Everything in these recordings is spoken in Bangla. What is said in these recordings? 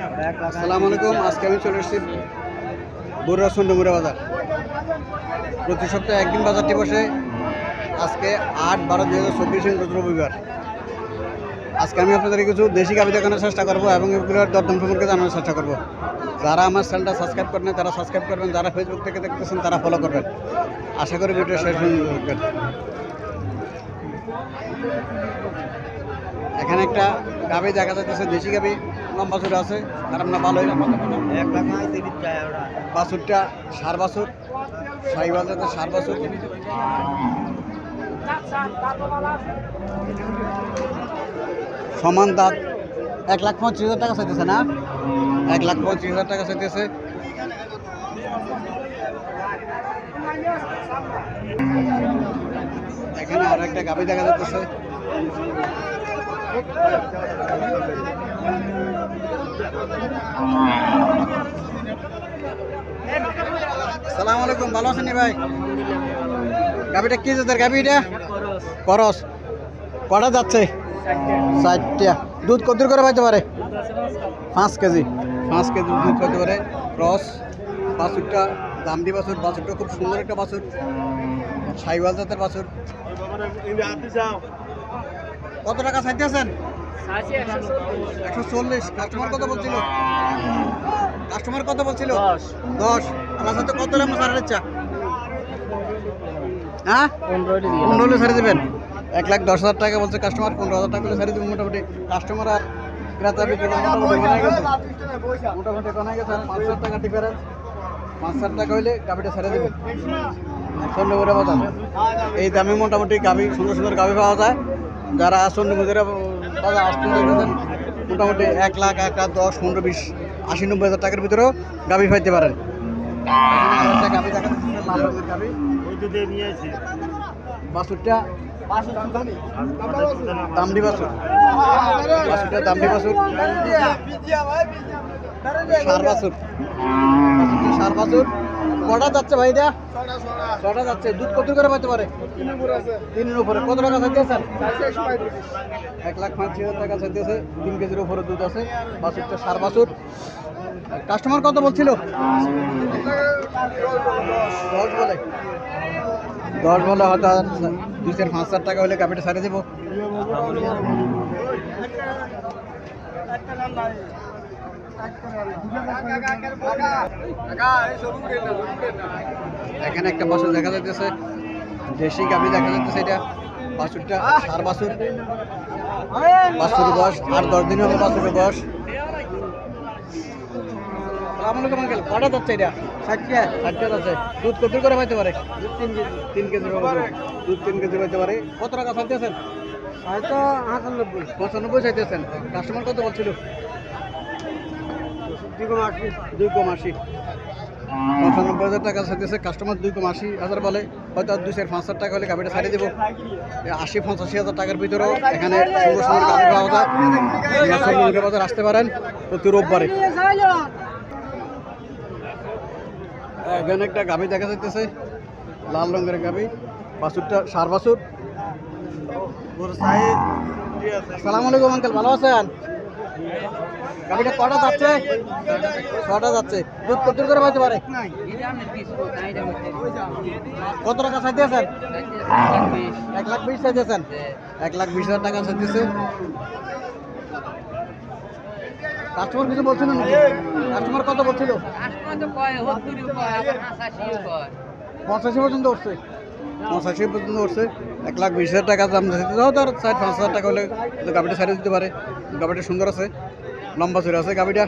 আসসালামু আলাইকুম। আজকে আমি চলে এসেছি বড়ুয়া চন্ডমুড়া বাজার। প্রতি সপ্তাহে একদিন বাজারটি বসে। আজকে 8/12/2024 রোজ রবিবার। আজকে আমি আপনাদের কিছু দেশি গাভী দেখানোর চেষ্টা করবো এবং এগুলোর দরদাম সম্পর্কে জানানোর চেষ্টা করবো। যারা আমার চ্যানেলটা সাবস্ক্রাইব করেন তারা সাবস্ক্রাইব করবেন, যারা ফেসবুক থেকে দেখতেছেন তারা ফলো করবেন। আশা করি ভিডিও শেষ পর্যন্ত দেখবেন। এখানে একটা গাভী দেখা যাচ্ছে, দেশি গাভী, লম্বা চূড়া আছে, খারাপ না ভালোই। বাছুরটা সার বাছুর, সাইওয়াল জাতের সার বাছুর। সমান দাঁত। 1,35,000 টাকা চাইতেছে না? 1,35,000 টাকা চাইতেছে। এখানে আর একটা গাভী দেখা যাচ্ছে। আসসালামু আলাইকুম, ভালো আছেন ভাই? গাভীটা কি জাতের গাভী? এটা করস। কটা যাচ্ছে? 4টা। দুধ কত করে পাইতে পারে? 5 কেজি। 5 কেজি দুধ পাইতে পারে। ক্রস বাছুরটা, দামদি বাছুর। বাছুরটা খুব সুন্দর একটা বাছুর, সাইওয়াল জাতের বাছুর। কত টাকা চাইতেছেন? 140। কাস্টমার কত বলছিল? 10। আমার সাথে কত দাম ছাড়ার ইচ্ছা? হ্যাঁ, 15 ছাড়ে দেবেন। 1,10,000 টাকা বলছে কাস্টমার। 15,000 টাকা করে ছাড়ে দেবেন। মোটামুটি কাস্টমার আর ক্রেতা বিক্রি মোটামুটি কমে গেছে। 5,000 টাকা ডিফারেন্স। 5,000 টাকা হইলে গাভীটা ছেড়ে দেবেন। চন্ডমুড়া বাজার এই দামে মোটামুটি গাভী, সুন্দর সুন্দর গাভী পাওয়া যায়। যারা চন্ডমুড়া বাজার আসতে চাইতেছেন মোটামুটি 1 লাখ, 1 লাখ 10, 15, 20, 80, 90,000 টাকার ভিতরেও গাভী পাইতে পারেন। গাভী দেখা যাচ্ছে, লাল রঙের গাভী। বাছুরটা দামদি বাছুর। বাছুরটা দামদি বাছুর, সার বাছুর। সার বাছুর। কটা যাচ্ছে ভাই? এটা 6টা যাচ্ছে। দুধ কত করে পাইতে পারে? 3-এর উপরে। কত টাকা চাইতেছেন? 1,35,000 টাকা চাইতেছে। 3 কেজির উপরে দুধ আছে। বাছুরটা সার বাছুর। কাস্টমার কত বলছিল? 10 বলে। 10 বলে হয়তো 2,000-5,000 টাকা হলে গাভীটা ছাড়ে দেবো। এখানে একটা বাছুর দেখা যাচ্ছে, দেশি গাভী দেখা যাচ্ছে। এটা বাছুরটা সার বাছুর। বাছুরের বয়স 8-10 দিন হবে। বাছুরের বয়স। কটা যাচ্ছে? এটা 60টা যাচ্ছে। দুধ কত করে পাইতে পারে? 3 কেজি। দুধ 3 কেজি পাইতে পারে। কত টাকা চাইতেছেন? হয়তো 95 চাইতেছেন। কাস্টমার কত বলছিল? 2,80। 95,000 টাকা চাইতেছে কাস্টমার। 2,80,000 বলে। হয়তো 2,000-5,000 টাকা হলে গাভীটা ছাড়িয়ে দেবো। 80-85,000 টাকার ভিতরেও এখানে সুন্দর সুন্দর গাভী পাওয়া যায়। বাজার আসতে পারেন প্রতি রোববারে। এখানে একটা গাভী দেখা যাইতেছে, লাল রঙের গাভী। বাছুরটা সার বাছুর। আসসালামু আলাইকুম আঙ্কেল, ভালো আছেন? গাভীটা কটা যাচ্ছে? 6টা যাচ্ছে। দুধ কত করে পাইতে পারে? কত টাকা চাইতেছেন? 1,20,000 চাইতেছেন। 1,20,000 টাকা চাইতেছে। কাস্টমার কিছু বলছিল নাকি? কাস্টমার কত বলছিল? 85 পর্যন্ত উঠছে। 85 পর্যন্ত উঠছে। 1,20,000 টাকা দাম চাইতে যাও, তার 4-5,000 টাকা হলে গাভীটা ছাড়িয়ে দিতে পারে। গাভীটা সুন্দর আছে, লম্বা চূড়া আছে গাভীটা।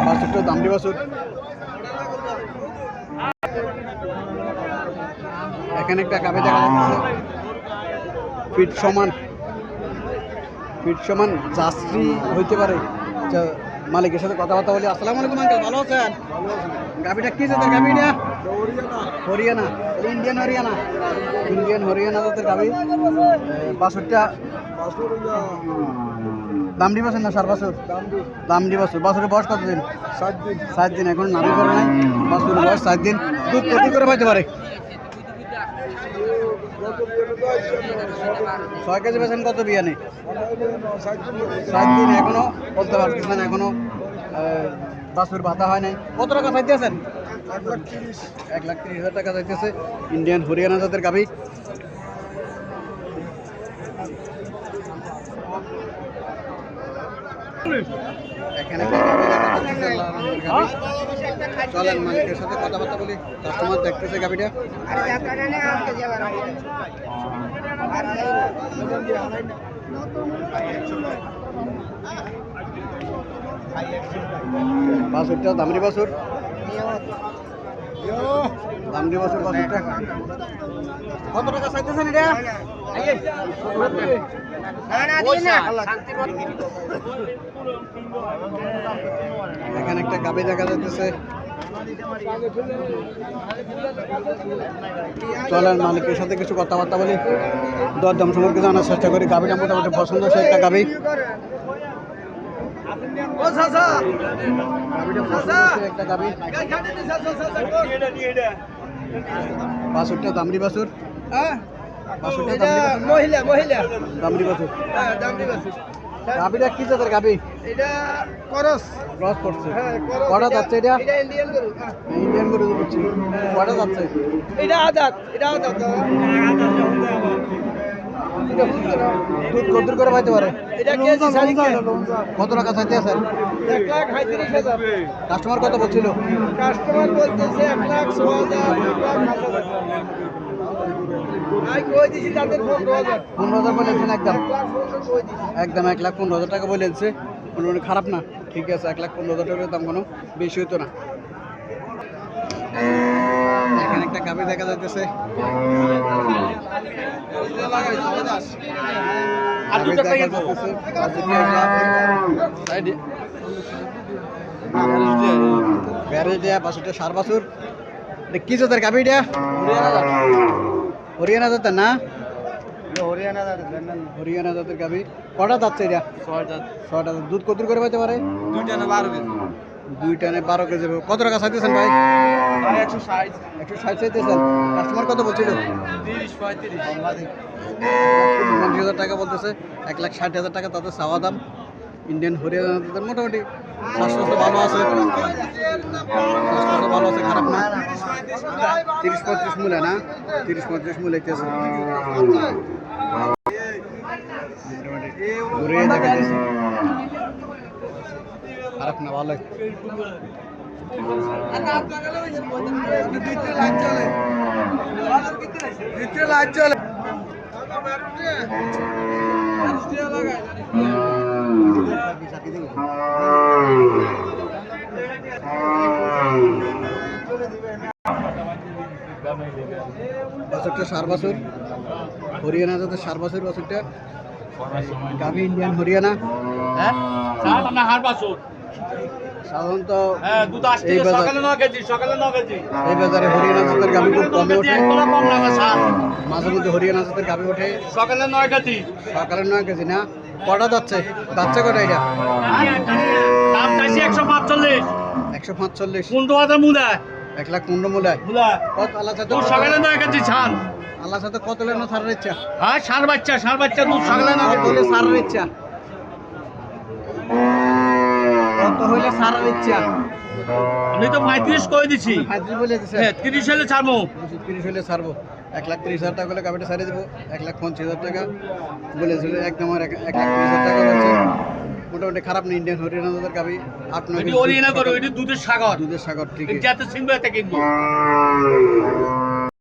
বাছুরটা দামদি বাছুর। এখানে একটা গাভী দেখা যাচ্ছে, ফিট সমান জার্সি হইতে পারে। মালিকের সাথে কথাবার্তা বলি। আসসালামু আলাইকুম আঙ্কেল, ভালো আছেন? গাভীটা কি জাতের গাভী? এটা হরিয়ানা। ইন্ডিয়ান হরিয়ানা জাতের গাভী। বাছুরটা দামদি বাছুর না সার বাছুর? দামদি বাছুর। বাছুরের বয়স কতদিন? 7 দিন। এখন নামই করে নাই। বাছুরের বয়স 7 দিন। দুধ কত করে পাইতে পারে? 6 কেজি বেছেন কত বিয়ানে? 7 দিন এখনো বলতে পারতেছেন, এখনো বাছুর বাঁধা হয় নাই। কত টাকা চাইতেছেন? 1,30,000 টাকা চাইতেছে। ইন্ডিয়ান হরিয়ানা জাতের গাভী। এখানে একটা গাভী দেখা যাচ্ছে, লাল রঙের গাভী। চলেন মালিকের সাথে কথাবার্তা বলি। কাস্টমার দেখতেছে গাভীটা। বাছুরটা দামরি বাছুর, দামরি বাছুর বাছুরটা। কত টাকা চাইতেছেন এটা? এখানে একটা গাভী দেখা যাচ্ছে। চলেন মালিকের সাথে কিছু কথাবার্তা বলি, দরদাম সম্পর্কে জানার চেষ্টা করি। গাভীটা মোটামুটি পছন্দসই একটা গাভী। একটা গাভী, বাছুরটা দামরি বাছুর। মহিলা দামরি বাছুর। গাভীটা কি জাতের গাভী? এটা ক্রস করছে। কটা যাচ্ছে এটা? ইন্ডিয়ান গরু বুঝছি। কটা যাচ্ছে? এটা আদাত। দুধ কত করে পাইতে পারে? এটা কত টাকা চাইতে আছেন? 1,35,000। কাস্টমার কত বলছিল? কাস্টমার বলতেছে 1,06,000। পনেরো বলেছেন একদম 1,15,000 টাকা বলেছে। খারাপ না, ঠিক আছে। 1,15,000 টাকার দাম কোনো বেশি হইতো না। এখানে একটা গাভী দেখা যাচ্ছে। বাছুরটা সার বাছুর। কি জাতের গাভী এটা? হরিয়ানা জাতের না? হরিয়ানা জাতের গাভী। কটা যাচ্ছে এটা? 6টা। দুধ কত করে পাইতে পারে? 2 টানে 12 কেজি। 2 টানে 12 কেজি। কত টাকা চাইতেছেন ভাই? 160 চাইতেছেন। কাস্টমার কত বলছিল? 30-35,000 টাকা বলতেছে। 1,60,000 টাকা তাদের চাওয়া দাম। ইন্ডিয়ান হরিয়ানা জাতের মোটামুটি স্বাস্থ্য ভালো আছে, ভালো আছে, খারাপ না। 30-35 মূল্য না? 30-35 মূল্য হইতেছে। খারাপ না, ভালো। বাছুরটা সার বাছুর, হরিয়ানা জাতের সার বাছুর। বাছুরটা গাভী ইন্ডিয়ান হরিয়ানা। সাধারণত এই বাজারে হরিয়ানা জাতের গাভী খুব কমে ওঠে। মাঝে মধ্যে হরিয়ানা জাতের গাভী ওঠে। সকালে 9 কেজি না? কটা যাচ্ছে? যাচ্ছে কটা এটা? 145। 15,000 মূলায়। 1,15,000 মূলায়। সকালে 9 কেজি ছান। আল্লাহ সাথে কত লেনো ছাড়ার ইচ্ছা? হ্যাঁ, সার বাচ্চা দুধ সকালে 9 কেজি ছাড়ার ইচ্ছা। কত হইলে ছাড়ার ইচ্ছা? আমি তো 35 কই দিছি। 35 বলে দিছে। হ্যাঁ, 30 হলে ছাড়বো। 30 হলে ছাড়বো। 1,30,000 টাকা হলে গাবিটা ছাড়িয়ে দেবো। 1,25,000 টাকা বলেছিল। একদম 1,30,000 টাকা বলছে। মোটামুটি খারাপ না। ইন্ডিয়ান হরিয়ানা জাতের গাবি। আপনার হরিয়ানা করো, এটা দুধের সাগর। ঠিক আছে। যাতে সিংবাতে কিনবো।